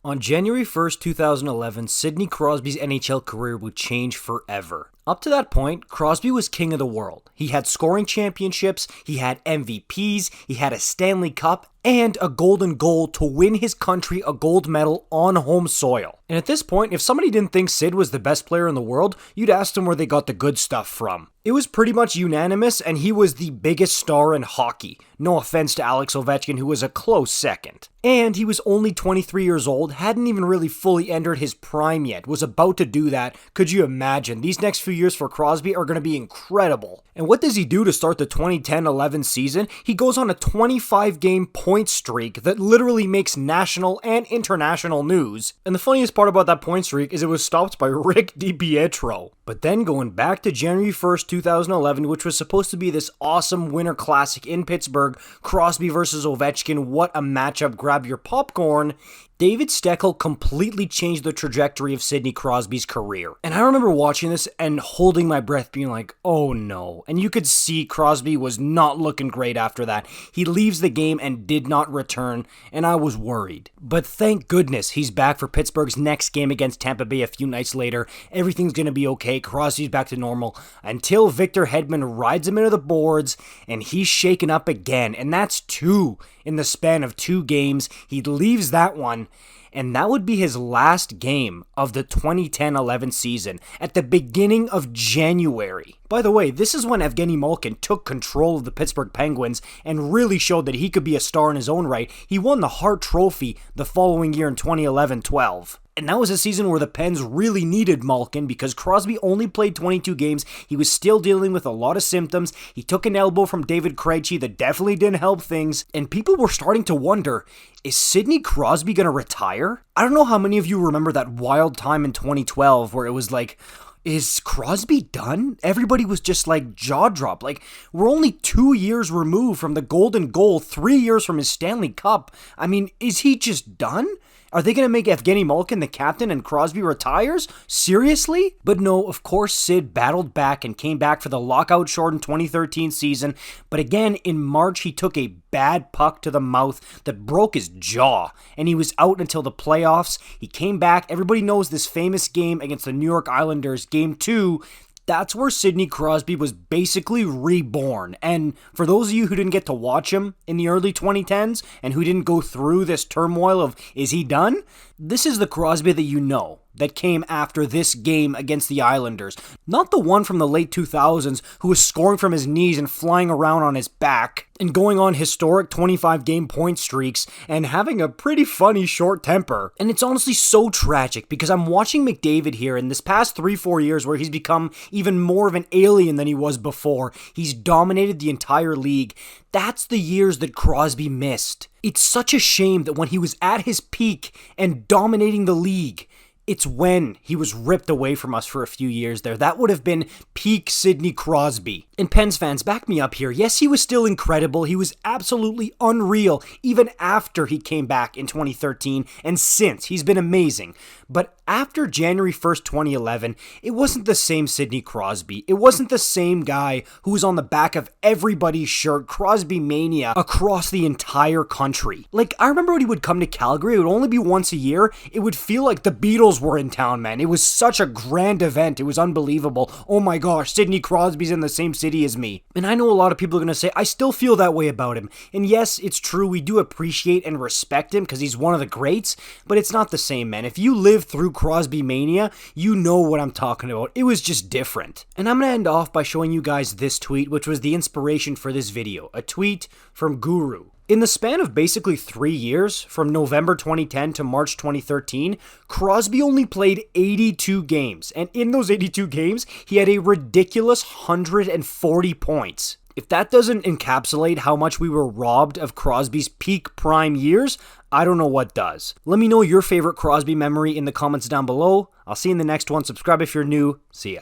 On January 1st, 2011, Sidney Crosby's NHL career would change forever. Up to that point, Crosby was king of the world. He had scoring championships, he had MVPs, he had a Stanley Cup, and a golden goal to win his country a gold medal on home soil. And at this point, if somebody didn't think Sid was the best player in the world, you'd ask them where they got the good stuff from. It was pretty much unanimous, and he was the biggest star in hockey. No offense to Alex Ovechkin, who was a close second. And he was only 23 years old, hadn't even really fully entered his prime yet, was about to do that. Could you imagine? These next few years for Crosby are going to be incredible. And what does he do to start the 2010-11 season? He goes on a 25-game point streak that literally makes national and international news. And the funniest part about that point streak is it was stopped by Rick DiPietro. But then going back to January 1st, 2011, which was supposed to be this awesome winter classic in Pittsburgh, Crosby versus Ovechkin, what a matchup, grab your popcorn. David Steckel completely changed the trajectory of Sidney Crosby's career. And I remember watching this and holding my breath being like, oh no. And you could see Crosby was not looking great after that. He leaves the game and did not return, and I was worried. But thank goodness he's back for Pittsburgh's next game against Tampa Bay a few nights later. Everything's going to be okay. Crosby's back to normal until Victor Hedman rides him into the boards and he's shaken up again. And that's two in the span of 2 games. He leaves that one, and that would be his last game of the 2010-11 season at the beginning of January. By the way, this is when Evgeny Malkin took control of the Pittsburgh Penguins and really showed that he could be a star in his own right. He won the Hart Trophy the following year in 2011-12. And that was a season where the Pens really needed Malkin because Crosby only played 22 games. He was still dealing with a lot of symptoms. He took an elbow from David Krejci that definitely didn't help things. And people were starting to wonder, is Sidney Crosby going to retire? I don't know how many of you remember that wild time in 2012 where it was like, is Crosby done? Everybody was just like jaw drop. Like, we're only 2 years removed from the golden goal, 3 years from his Stanley Cup. I mean, is he just done? Are they going to make Evgeny Malkin the captain and Crosby retires? Seriously? But no, of course Sid battled back and came back for the lockout-shortened 2013 season. But again, in March, he took a bad puck to the mouth that broke his jaw, and he was out until the playoffs. He came back. Everybody knows this famous game against the New York Islanders, Game 2. That's where Sidney Crosby was basically reborn. And for those of you who didn't get to watch him in the early 2010s and who didn't go through this turmoil of, is he done? This is the Crosby that you know, that came after this game against the Islanders. Not the one from the late 2000s who was scoring from his knees and flying around on his back and going on historic 25-game point streaks and having a pretty funny short temper. And it's honestly so tragic because I'm watching McDavid here in this past 3-4 years where he's become even more of an alien than he was before. He's dominated the entire league. That's the years that Crosby missed. It's such a shame that when he was at his peak and dominating the league, it's when he was ripped away from us for a few years there. That would have been peak Sidney Crosby. And Pens fans, back me up here. Yes, he was still incredible. He was absolutely unreal, even after he came back in 2013, and since. He's been amazing. But after January 1st, 2011, it wasn't the same Sidney Crosby. It wasn't the same guy who was on the back of everybody's shirt, Crosby mania, across the entire country. Like, I remember when he would come to Calgary, it would only be once a year. It would feel like the Beatles were in town, man. It was such a grand event. It was unbelievable. Oh my gosh, Sidney Crosby's in the same city as me. And I know a lot of people are going to say, I still feel that way about him. And yes, it's true, we do appreciate and respect him because he's one of the greats, but it's not the same, man. If you live through Crosby mania, you know what I'm talking about. It was just different. And I'm going to end off by showing you guys this tweet, which was the inspiration for this video. A tweet from Guru. In the span of basically 3 years, from November 2010 to March 2013, Crosby only played 82 games, and in those 82 games, he had a ridiculous 140 points. If that doesn't encapsulate how much we were robbed of Crosby's peak prime years, I don't know what does. Let me know your favorite Crosby memory in the comments down below. I'll see you in the next one. Subscribe if you're new. See ya.